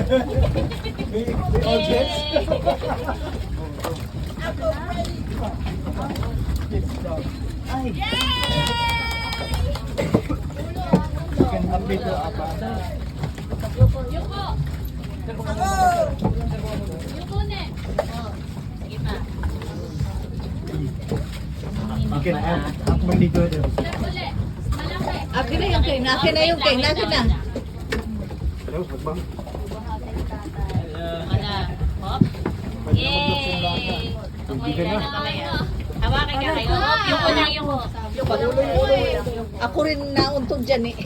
May audience. Ay. Can update the apa? Yuko. Yuko ne. Oh, sige pa. You can up maligo din. Uli. Malaki. Akin na yung king. Akin na yung king. Akin na. Hello, magbang. Wala. Hop. Yay! Hindi na. Hawakan ka kayo. Yuko lang yuko. Ako rin nauntog dyan eh.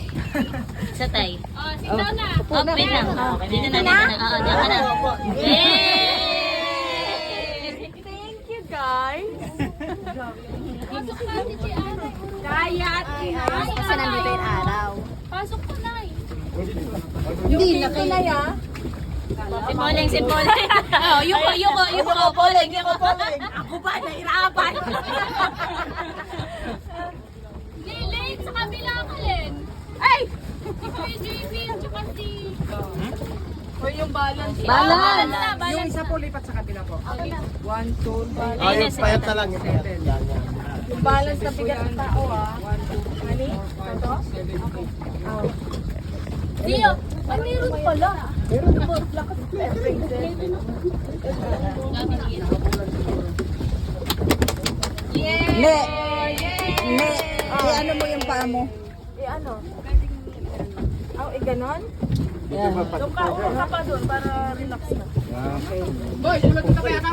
Sa tay. Oh, sit down na. Upo na. Wait lang. Dito na, dito na. Oo, diyan ka na. Yay! Thank you, guys. Pasok ka si Chiara. Kaya, Kasi nandito yung araw. Pasok ko na eh. Hindi na kayo. Si Poleng, si Poleng. Oh, yuko, Poleng, yuko. Ako ba, nahirapan? Lilin, sa kabila ka, Len. Ay! Si JB, tsaka si... O yung balance. Balance. Yung isa po lipat sa kabila po. 1, 2, balance. Ayun, payat na lang yung payat. Yan, yan. Yung balance na bigat ng tao ah. 1, 2, Hani? Ito? Dio, meron pala. Ne. Ne. Ano mo yung paa mo? Ano? Ganon? Yan. Doon ka pa doon para relax na. Yeah. Boy, sulat ka kaya ka.